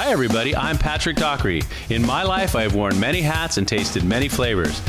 Hi everybody, I'm Patrick Dockery. In my life, I have worn many hats and tasted many flavors.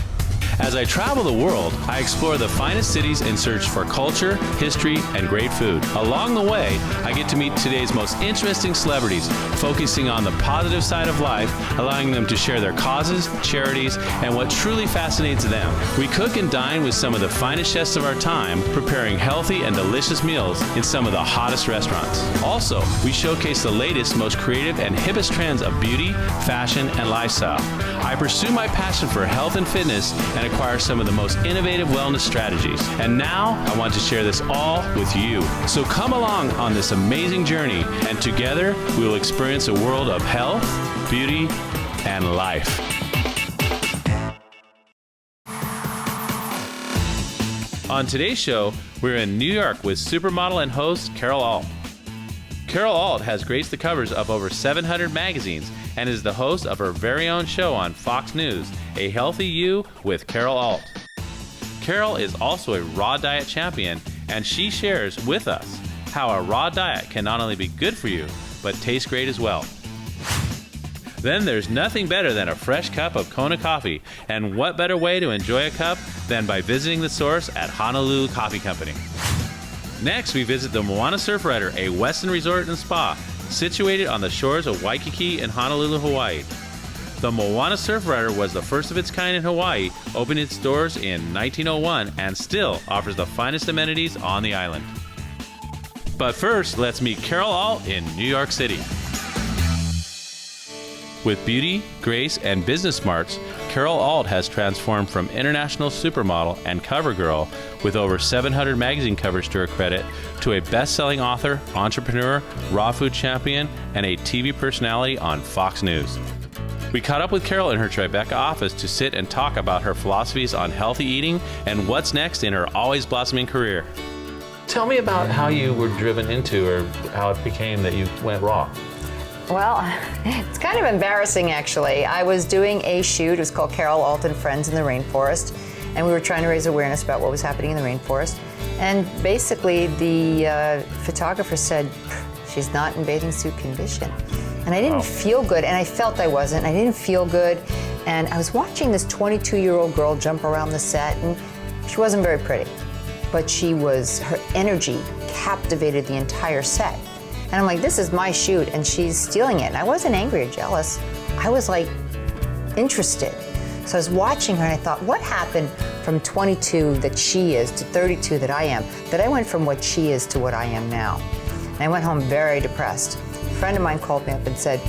As I travel the world, I explore the finest cities in search for culture, history, and great food. Along the way, I get to meet today's most interesting celebrities, focusing on the positive side of life, allowing them to share their causes, charities, and what truly fascinates them. We cook and dine with some of the finest chefs of our time, preparing healthy and delicious meals in some of the hottest restaurants. Also, we showcase the latest, most creative, and hippest trends of beauty, fashion, and lifestyle. I pursue my passion for health and fitness and acquire some of the most innovative wellness strategies. And now, I want to share this all with you. So come along on this amazing journey, and together, we will experience a world of health, beauty, and life. On today's show, we're in New York with supermodel and host Carol Alt. Carol Alt has graced the covers of over 700 magazines and is the host of her very own show on Fox News, A Healthy You with Carol Alt. Carol is also a raw diet champion, and she shares with us how a raw diet can not only be good for you, but taste great as well. Then there's nothing better than a fresh cup of Kona coffee, and what better way to enjoy a cup than by visiting the source at Honolulu Coffee Company. Next, we visit the Moana Surfrider, a Westin Resort and Spa, situated on the shores of Waikiki in Honolulu, Hawaii. The Moana Surfrider was the first of its kind in Hawaii, opened its doors in 1901, and still offers the finest amenities on the island. But first, let's meet Carol Alt in New York City. With beauty, grace, and business smarts, Carol Alt has transformed from international supermodel and cover girl with over 700 magazine covers to her credit to a best-selling author, entrepreneur, raw food champion, and a TV personality on Fox News. We caught up with Carol in her Tribeca office to sit and talk about her philosophies on healthy eating and what's next in her always blossoming career. Tell me about how you were driven into, or how it became that you went raw. Well, it's kind of embarrassing, actually. I was doing a shoot. It was called Carol Alt and Friends in the Rainforest, and we were trying to raise awareness about what was happening in the rainforest. And basically, the photographer said, she's not in bathing suit condition. And I didn't feel good, and I felt I wasn't. I didn't feel good, and I was watching this 22-year-old girl jump around the set, and she wasn't very pretty, but her energy captivated the entire set. And I'm like, this is my shoot, and she's stealing it. And I wasn't angry or jealous. I was like, interested. So I was watching her, and I thought, what happened from 22 that she is to 32 that I am, that I went from what she is to what I am now? And I went home very depressed. A friend of mine called me up and said,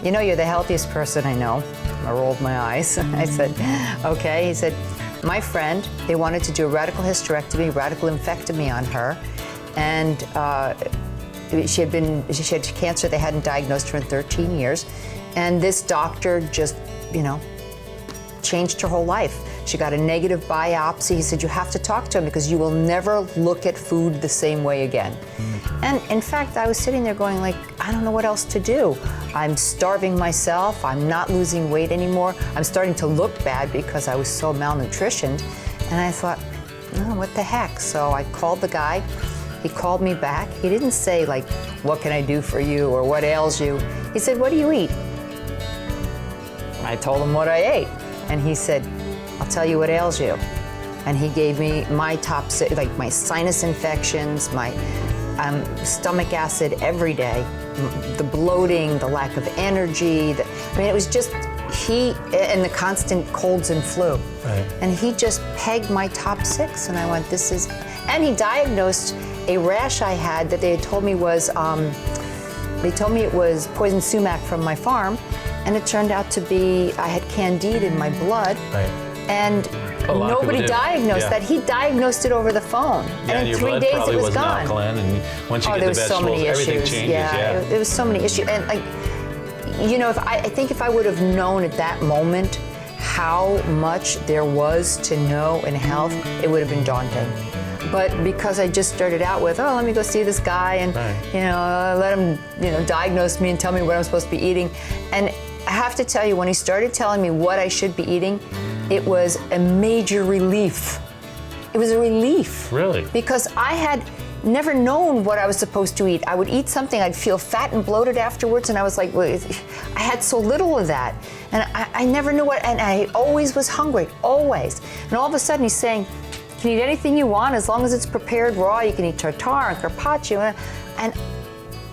you know, you're the healthiest person I know. I rolled my eyes. I said, okay. He said, my friend, they wanted to do a radical hysterectomy, radical lumpectomy on her, and she had cancer. They hadn't diagnosed her in 13 years. And this doctor just, changed her whole life. She got a negative biopsy. He said, you have to talk to him because you will never look at food the same way again. And in fact, I was sitting there going like, I don't know what else to do. I'm starving myself. I'm not losing weight anymore. I'm starting to look bad because I was so malnutritioned. And I thought, oh, what the heck? So I called the guy. He called me back. He didn't say like, what can I do for you or what ails you? He said, what do you eat? I told him what I ate. And he said, I'll tell you what ails you. And he gave me my top, like my sinus infections, my stomach acid every day, the bloating, the lack of energy. It was just, and the constant colds and flu. Right. And he just pegged my top 6. And I went, and he diagnosed a rash I had that they had told me was, they told me it was poison sumac from my farm, and it turned out to be, I had candide in my blood. Right. And nobody diagnosed that. He diagnosed it over the phone. Yeah, and in 3 days it was gone. Alkaline, and once you get the vegetables, everything changes. Yeah, there was so many issues. And I think if I would have known at that moment how much there was to know in health, it would have been daunting. But because I just started out with, let me go see this guy and, let him, diagnose me and tell me what I'm supposed to be eating. And I have to tell you, when he started telling me what I should be eating, it was a major relief. It was a relief. Really? Because I had never known what I was supposed to eat. I would eat something, I'd feel fat and bloated afterwards, and I was like, well, I had so little of that. And I never knew what, and I always was hungry, always. And all of a sudden he's saying, you can eat anything you want as long as it's prepared raw. You can eat tartare and carpaccio. And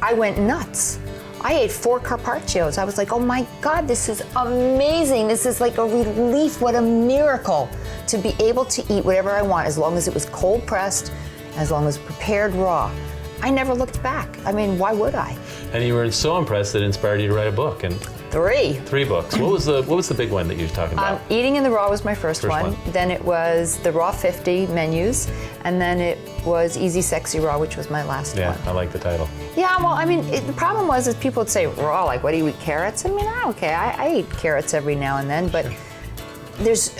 I went nuts. I ate 4 carpaccios. I was like, oh my God, this is amazing. This is like a relief. What a miracle to be able to eat whatever I want as long as it was cold pressed, as long as prepared raw. I never looked back. I mean, why would I? And you were so impressed that it inspired you to write a book. And 3. 3 books. What was the big one that you were talking about? Eating in the Raw was my first one. Then it was the Raw 50 menus, and then it was Easy Sexy Raw, which was my last one. Yeah, I like the title. Yeah, well, I mean, the problem was is people would say raw, like, what do you eat, carrots? I mean, okay, I eat carrots every now and then, but there's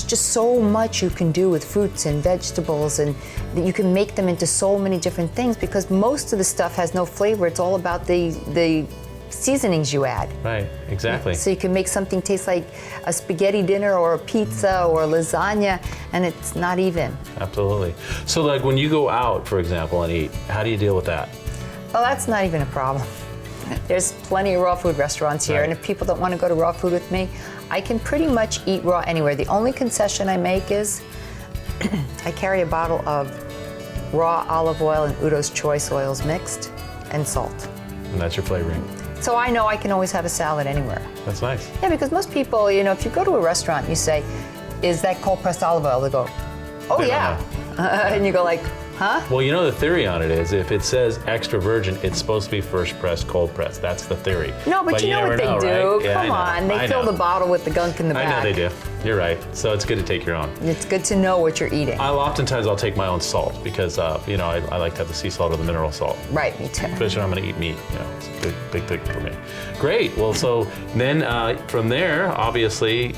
just so much you can do with fruits and vegetables, and you can make them into so many different things because most of the stuff has no flavor. It's all about the seasonings you add. Right, exactly. So you can make something taste like a spaghetti dinner or a pizza or a lasagna, and it's not even. Absolutely. So like when you go out, for example, and eat, how do you deal with that? Well, that's not even a problem. There's plenty of raw food restaurants here, and if people don't want to go to raw food with me, I can pretty much eat raw anywhere. The only concession I make is I carry a bottle of raw olive oil and Udo's Choice oils mixed and salt. And that's your flavoring. So I know I can always have a salad anywhere. That's nice. Yeah, because most people, if you go to a restaurant and you say, is that cold pressed olive oil? They go, oh yeah. And you go like, huh? Well, the theory on it is if it says extra virgin, it's supposed to be first pressed, cold pressed. That's the theory. No, but you know what they do. Right? Yeah, Come on, they fill the bottle with the gunk in the back. I know they do. You're right. So it's good to take your own. It's good to know what you're eating. I'll take my own salt because I like to have the sea salt or the mineral salt. Right, me too. Especially when I'm going to eat meat. It's a big thing for me. Great. Well, so then from there, obviously,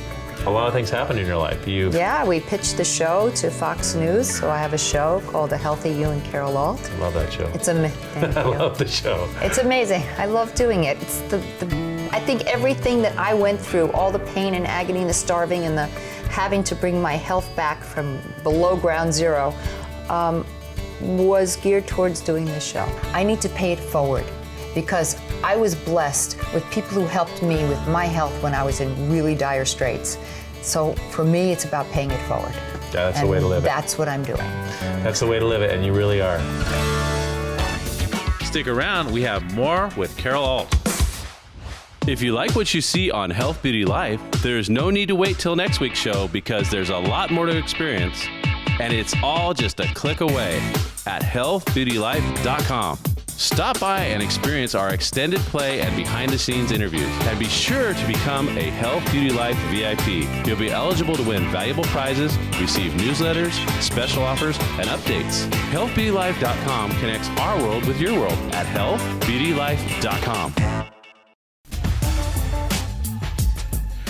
a lot of things happened in your life. Yeah, we pitched the show to Fox News, so I have a show called A Healthy You and Carol Alt. I love that show. Thank you. I love the show. It's amazing. I love doing it. It's I think everything that I went through, all the pain and agony and the starving and the having to bring my health back from below ground zero, was geared towards doing this show. I need to pay it forward because I was blessed with people who helped me with my health when I was in really dire straits. So for me, it's about paying it forward. Yeah, that's the way to live it. That's what I'm doing. That's the way to live it, and you really are. Stick around, we have more with Carol Alt. If you like what you see on Health Beauty Life, there's no need to wait till next week's show because there's a lot more to experience, and it's all just a click away at healthbeautylife.com. Stop by and experience our extended play and behind-the-scenes interviews. And be sure to become a Health Beauty Life VIP. You'll be eligible to win valuable prizes, receive newsletters, special offers, and updates. HealthBeautyLife.com connects our world with your world at HealthBeautyLife.com.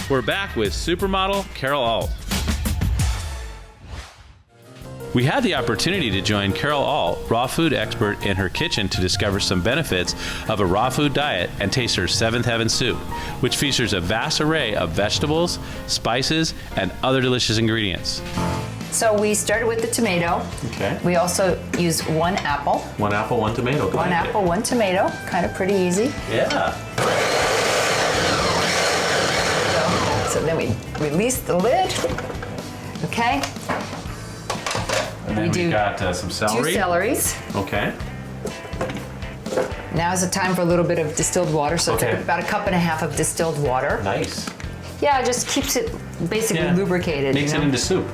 We're back with Supermodel Carol Alt. We had the opportunity to join Carol Alt, raw food expert, in her kitchen to discover some benefits of a raw food diet and taste her Seventh Heaven soup, which features a vast array of vegetables, spices, and other delicious ingredients. So we started with the tomato. Okay. We also use 1 apple. 1 apple, 1 tomato. 1 apple, 1 tomato. Kind of pretty easy. Yeah. So then we release the lid. Okay. And then we've got some celery. 2 celeries. Okay. Now is the time for a little bit of distilled water. So it's about 1.5 cups of distilled water. Nice. Yeah, it just keeps it basically lubricated. Makes it into soup.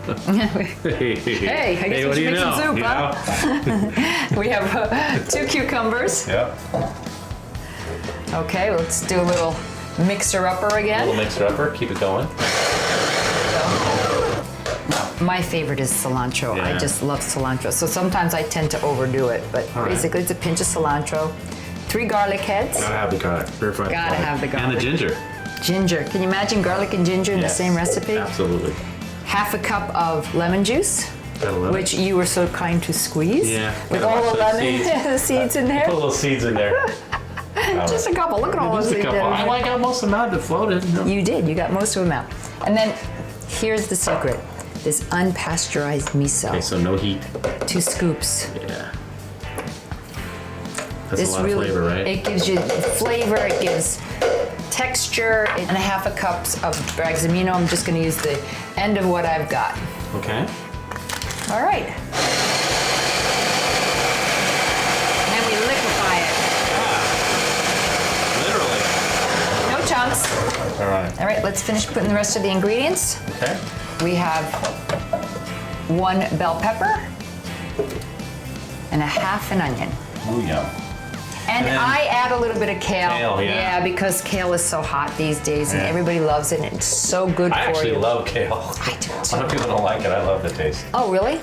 Hey, I guess we should make some soup, huh? We have 2 cucumbers. Yep. Okay, let's do a little mixer-upper again. A little mixer-upper, keep it going. My favorite is cilantro. Yeah. I just love cilantro. So sometimes I tend to overdo it, but basically it's a pinch of cilantro, 3 garlic heads. Gotta have the garlic. Gotta have the garlic. And the ginger. Ginger. Can you imagine garlic and ginger in the same recipe? Absolutely. 1/2 cup of lemon juice, which you were so kind to squeeze. Yeah. With all the lemon the seeds in there. Put little seeds in there. Just a couple. Look at all those seeds. I got most of them out that floated. You did. You got most of them out. And then here's the secret. This unpasteurized miso. Okay, so no heat. 2 scoops. Yeah. That's a lot of flavor, right? It gives you flavor, it gives texture, and a half a cup of Bragg's Amino. I'm just going to use the end of what I've got. Okay. All right. And then we liquefy it. Literally. No chunks. All right. All right, let's finish putting the rest of the ingredients. Okay. We have 1 bell pepper and a half an onion. Ooh, yum. And I add a little bit of kale. Kale, yeah. Yeah, because kale is so hot these days and everybody loves it and it's so good for you. I actually love kale. I do A too. lot of people don't like it. I love the taste. Oh, really?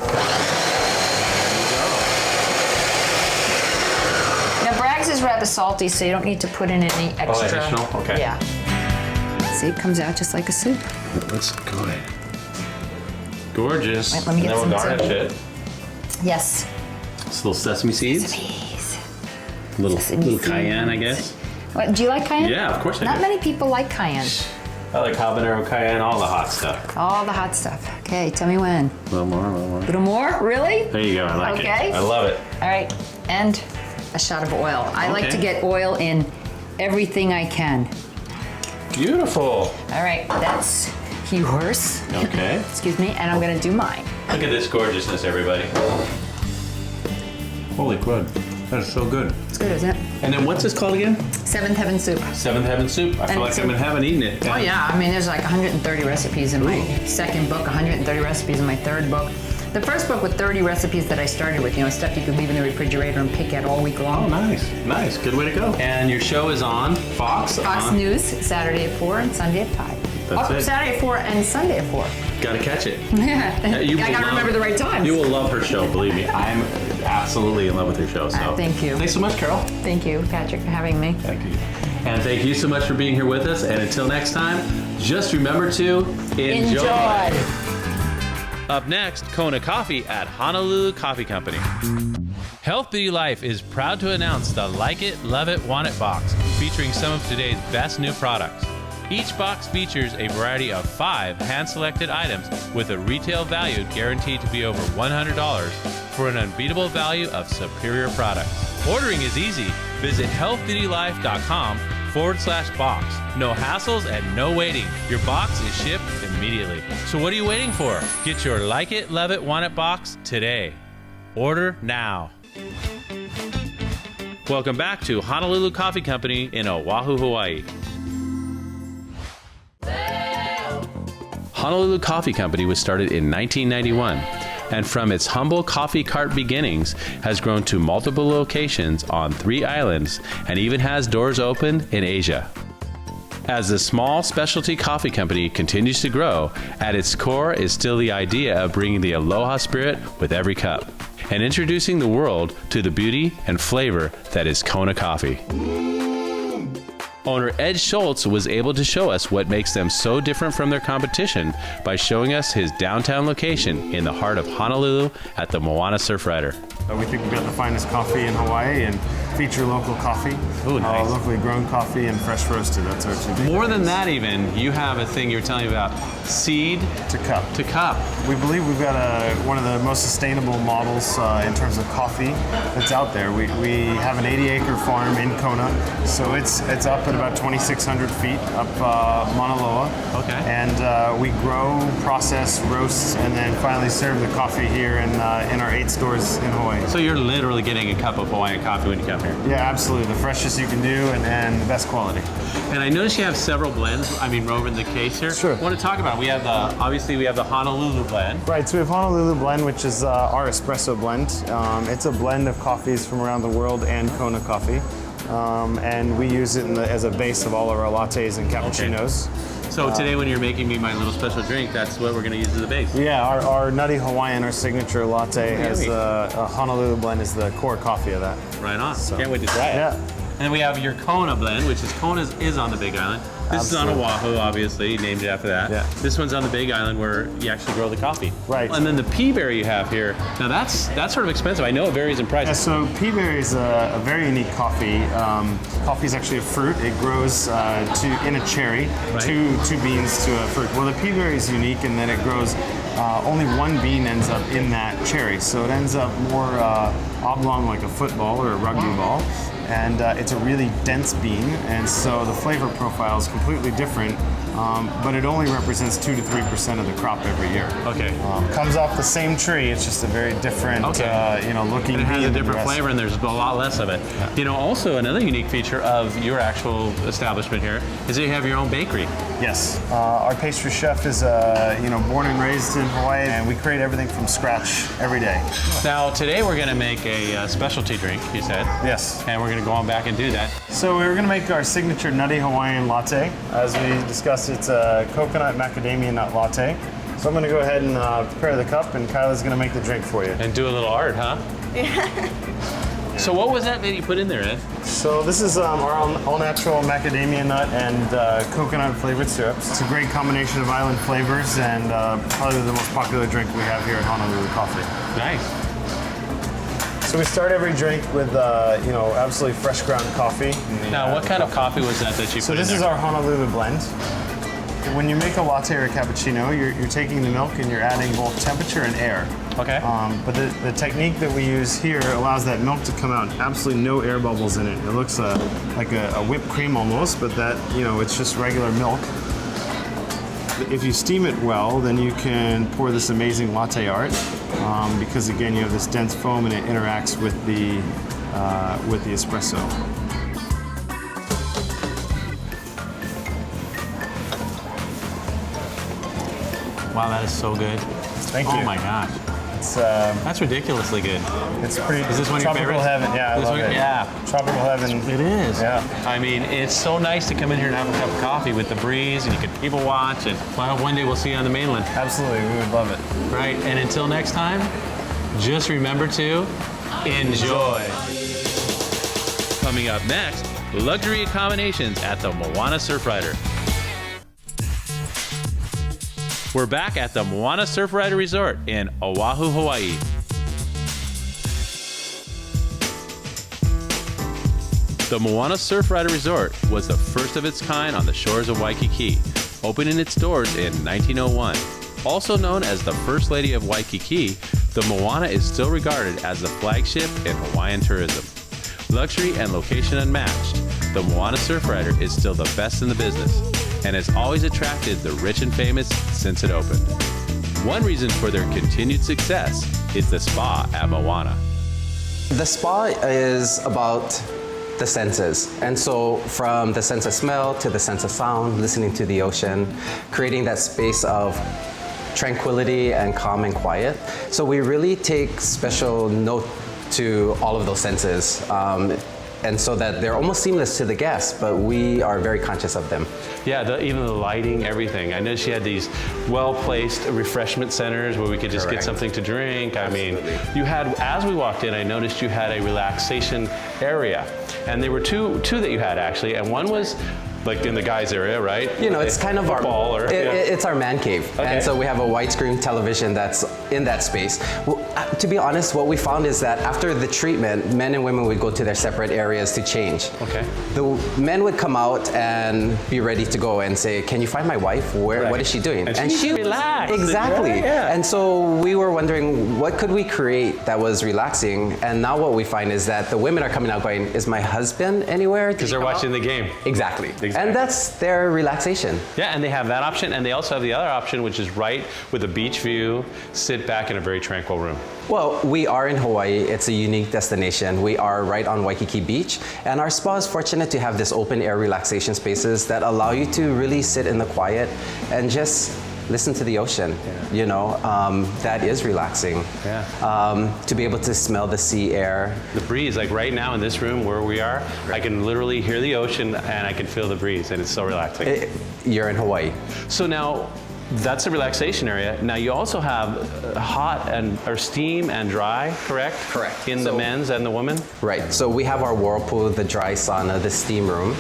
Now, Bragg's is rather salty, so you don't need to put in any extra. Oh, additional? Okay. Yeah. See, it comes out just like a soup. Looks good. Gorgeous. Wait, let me get and then some we'll garnish it. Yes. Just little sesame seeds. Sesame Little cayenne, I guess. What, do you like cayenne? Yeah, of course I Not do. many people like cayenne. I like habanero, cayenne, all the hot stuff. All the hot stuff. Okay, tell me when. A little more, a little more. A little more? Really? There you go. I like Okay. it. I love it. All right, and a shot of oil. I like Okay. to get oil in everything I can. Beautiful. All right, that's yours. Okay. Excuse me, and I'm gonna do mine. Look at this gorgeousness, everybody. Holy crud. That is so good. It's good, isn't it? And then what's this called again? Seventh Heaven Soup. Seventh Heaven Soup. I feel like I'm in heaven eating it. Oh yeah, I mean there's like 130 recipes in my second book, 130 recipes in my third book. The first book with 30 recipes that I started with, stuff you could leave in the refrigerator and pick at all week long. Oh, nice. Nice. Good way to go. And your show is on Fox? Fox News, Saturday at 4 and Sunday at 5. That's it. Saturday at 4 and Sunday at 4. Gotta catch it. I gotta remember the right times. You will love her show, believe me. I'm absolutely in love with her show. So thank you. Thanks so much, Carol. Thank you, Patrick, for having me. Thank you. And thank you so much for being here with us. And until next time, just remember to enjoy. Up next, Kona Coffee at Honolulu Coffee Company. Health Beauty Life is proud to announce the Like It, Love It, Want It box, featuring some of today's best new products. Each box features a variety of 5 hand-selected items with a retail value guaranteed to be over $100 for an unbeatable value of superior products. Ordering is easy. Visit healthbeautylife.com/box. No hassles and no waiting. Your box is shipped immediately. So what are you waiting for? Get your Like It, Love It, Want It box today. Order now. Welcome back to Honolulu Coffee Company in Oahu, Hawaii. Honolulu Coffee Company was started in 1991, and from its humble coffee cart beginnings has grown to multiple locations on 3 islands and even has doors open in Asia. As the small specialty coffee company continues to grow, at its core is still the idea of bringing the aloha spirit with every cup and introducing the world to the beauty and flavor that is Kona coffee. Owner Ed Schultz was able to show us what makes them so different from their competition by showing us his downtown location in the heart of Honolulu at the Moana Surfrider. We think we've got the finest coffee in Hawaii and feature local coffee. Ooh, nice. Locally grown coffee and fresh roasted. That's our 2 big More than things. that even, you have a thing you were telling me about, seed To cup. to cup. We believe we've got one of the most sustainable models in terms of coffee that's out there. We have an 80-acre farm in Kona, so it's up at about 2,600 feet up Mauna Loa. Okay. And we grow, process, roast, and then finally serve the coffee here in our 8 stores in Hawaii. So you're literally getting a cup of Hawaiian coffee when you come here. Yeah, absolutely. The freshest you can do and the best quality. And I noticed you have several blends, over in the case here. Sure. I want to talk about it. We have obviously we have the Honolulu blend. Right, so we have Honolulu Blend, which is our espresso blend. It's a blend of coffees from around the world and Kona coffee. And we use it as a base of all of our lattes and cappuccinos. So today when you're making me my little special drink, that's what we're going to use as a base. Yeah, our Nutty Hawaiian, our signature latte, has Yummy. a Honolulu Blend is the core coffee of that. Right on. So- Can't wait to try it. Yeah. And then we have your Kona blend, which is Kona's is on the Big Island. This Absolutely. is on Oahu, obviously. You named it after that. Yeah. This one's on the Big Island where you actually grow the coffee. Right. And then the pea berry you have here. Now that's sort of expensive. I know it varies in price. Yeah, so pea berry is a very unique coffee. Coffee is actually a fruit. It grows in a cherry, Right. two beans to a fruit. Well, the pea berry is unique in that it grows. Only 1 bean ends up in that cherry, so it ends up more oblong like a football or a rugby ball. and it's a really dense bean, and so the flavor profile is completely different, but it only represents 2 to 3% of the crop every year. Okay. Comes off the same tree, it's just a very different, looking It has bean a than the different rest. flavor and there's a lot less of it. Yeah. You know, also another unique feature of your actual establishment here is that you have your own bakery. Yes. Our pastry chef is born and raised in Hawaii, and we create everything from scratch every day. Now, today we're going to make a specialty drink, you said. Yes. And we're going to go on back and do that. So we're going to make our signature nutty Hawaiian latte. As we discussed, it's a coconut macadamia nut latte. So I'm going to go ahead and prepare the cup, and Kyla's going to make the drink for you. And do a little art, huh? Yeah. So what was that you put in there, Ed? So this is our all-natural macadamia nut and coconut flavored syrups. It's a great combination of island flavors, and probably the most popular drink we have here at Honolulu Coffee. Nice. So we start every drink with absolutely fresh ground coffee. Now, what kind of coffee was that you put in there? So this is our Honolulu blend. When you make a latte or a cappuccino, you're taking the milk and you're adding both temperature and air. Okay. But the technique that we use here allows that milk to come out, absolutely no air bubbles in it. It looks like a whipped cream almost, but it's just regular milk. If you steam it well, then you can pour this amazing latte art, because again, you have this dense foam and it interacts with the espresso. Wow, that is so good. Thank you. Oh my gosh. That's ridiculously good. It's pretty. Is this one of your tropical favorites? heaven? Yeah, I love it. Yeah. Tropical heaven. It is. Yeah. I mean, it's so nice to come in here and have a cup of coffee with the breeze, and you can people watch, and well, I hope one day we'll see you on the mainland. Absolutely, we would love it. Right, and until next time, just remember to enjoy. Coming up next, luxury accommodations at the Moana Surfrider. We're back at the Moana Surfrider Resort in Oahu, Hawaii. The Moana Surfrider Resort was the first of its kind on the shores of Waikiki, opening its doors in 1901. Also known as the First Lady of Waikiki, the Moana is still regarded as the flagship in Hawaiian tourism. Luxury and location unmatched, the Moana Surfrider is still the best in the business and has always attracted the rich and famous since it opened. One reason for their continued success is the spa at Moana. The spa is about the senses. And so from the sense of smell to the sense of sound, listening to the ocean, creating that space of tranquility and calm and quiet. So we really take special note to all of those senses. And so that they're almost seamless to the guests, but we are very conscious of them. Yeah, even the lighting, everything. I know she had these well-placed refreshment centers where we could just get something to drink. Absolutely. I mean, you had, as we walked in, I noticed you had a relaxation area. And there were two that you had actually, and one was like in the guys area, right? You know, it's kind of it's our man cave. Okay. And so we have a widescreen television that's in that space. Well, to be honest, what we found is that after the treatment, men and women would go to their separate areas to change. Okay. The men would come out and be ready to go and say, can you find my wife? What is she doing? And she relaxed. Exactly. Right? Yeah. And so we were wondering, what could we create that was relaxing? And now what we find is that the women are coming out going, is my husband anywhere? Because they're watching the game. Exactly. And that's their relaxation. Yeah, and they have that option, and they also have the other option, which is right with a beach view, sit back in a very tranquil room. Well, we are in Hawaii. It's a unique destination. We are right on Waikiki Beach, and our spa is fortunate to have this open air relaxation spaces that allow you to really sit in the quiet and just listen to the ocean. Yeah. You know, that is relaxing. Yeah. To be able to smell the sea air. The breeze, like right now in this room where we are, I can literally hear the ocean and I can feel the breeze, and it's so relaxing. You're in Hawaii. So now, that's the relaxation area. Now you also have hot or steam and dry, correct? Correct. In the men's and the women? Right. So we have our whirlpool, the dry sauna, the steam room,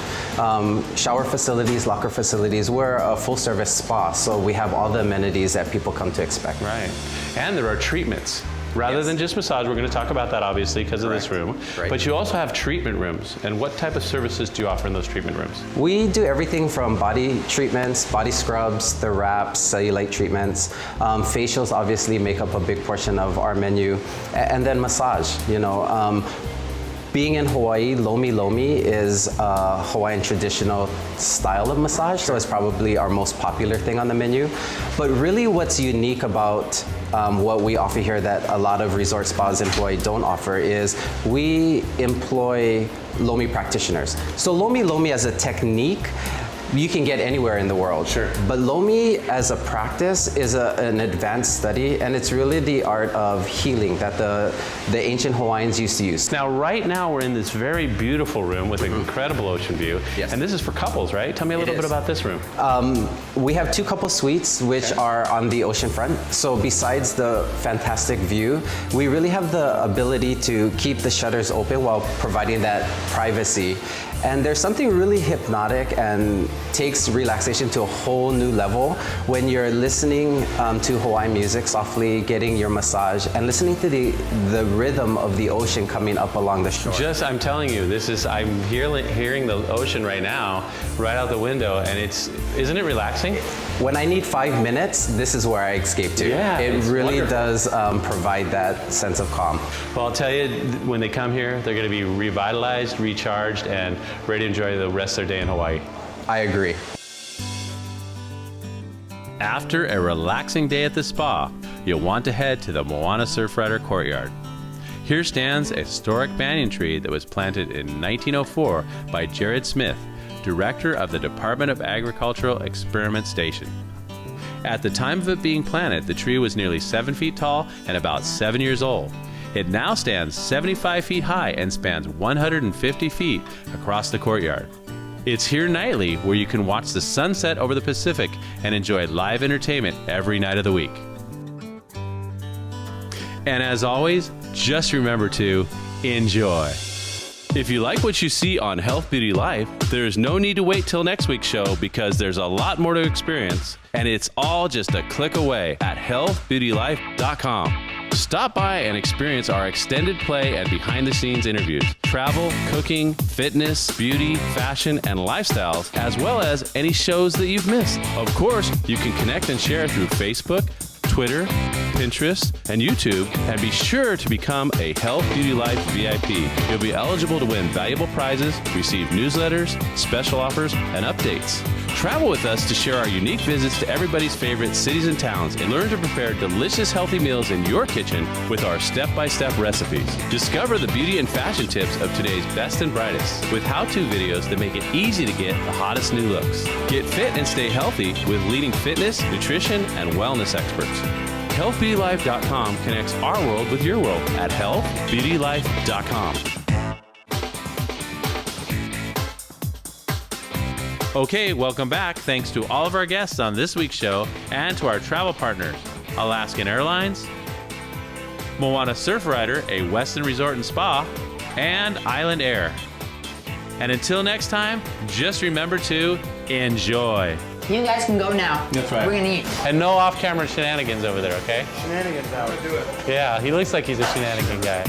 shower facilities, locker facilities. We're a full service spa, so we have all the amenities that people come to expect. Right. And there are treatments. Rather than just massage, we're going to talk about that obviously because of this room. Right. But you also have treatment rooms. And what type of services do you offer in those treatment rooms? We do everything from body treatments, body scrubs, the wraps, cellulite treatments. Facials obviously make up a big portion of our menu. And then massage, you know. Being in Hawaii, lomi lomi is a Hawaiian traditional style of massage, so it's probably our most popular thing on the menu. But really what's unique about what we offer here that a lot of resort spas in Hawaii don't offer is we employ lomi practitioners. So lomi lomi as a technique, you can get anywhere in the world. Sure. But lomi as a practice is an advanced study, and it's really the art of healing that the ancient Hawaiians used to use. Now, right now, we're in this very beautiful room with an incredible ocean view. Yes. And this is for couples, right? Tell me a little bit about this room. We have 2 couple suites which are on the ocean front. So besides the fantastic view, we really have the ability to keep the shutters open while providing that privacy. And there's something really hypnotic and takes relaxation to a whole new level when you're listening to Hawaiian music softly, getting your massage, and listening to the rhythm of the ocean coming up along the shore. I'm telling you, I'm hearing the ocean right now, right out the window, and isn't it relaxing? When I need 5 minutes, this is where I escape to. Yeah, it it's really wonderful. does provide that sense of calm. Well, I'll tell you, when they come here, they're going to be revitalized, recharged, and ready to enjoy the rest of their day in Hawaii. I agree. After a relaxing day at the spa, you'll want to head to the Moana Surfrider courtyard. Here stands a historic banyan tree that was planted in 1904 by Jared Smith, director of the Department of Agricultural Experiment Station. At the time of it being planted, the tree was nearly 7 feet tall and about 7 years old. It now stands 75 feet high and spans 150 feet across the courtyard. It's here nightly where you can watch the sunset over the Pacific and enjoy live entertainment every night of the week. And as always, just remember to enjoy. If you like what you see on Health Beauty Life, there's no need to wait till next week's show because there's a lot more to experience, and it's all just a click away at healthbeautylife.com. Stop by and experience our extended play and behind-the-scenes interviews, travel, cooking, fitness, beauty, fashion, and lifestyles, as well as any shows that you've missed. Of course, you can connect and share through Facebook, Twitter, Pinterest, and YouTube, and be sure to become a Health Beauty Life VIP. You'll be eligible to win valuable prizes, receive newsletters, special offers, and updates. Travel with us to share our unique visits to everybody's favorite cities and towns and learn to prepare delicious, healthy meals in your kitchen with our step-by-step recipes. Discover the beauty and fashion tips of today's best and brightest with how-to videos that make it easy to get the hottest new looks. Get fit and stay healthy with leading fitness, nutrition, and wellness experts. HealthBeautyLife.com connects our world with your world at HealthBeautyLife.com. Okay, welcome back. Thanks to all of our guests on this week's show and to our travel partners, Alaskan Airlines, Moana Surfrider, a Westin Resort and Spa, and Island Air. And until next time, just remember to enjoy. You guys can go now. That's right. We're gonna eat. And no off-camera shenanigans over there, okay? Shenanigans out. Do it. Yeah, he looks like he's a shenanigan guy.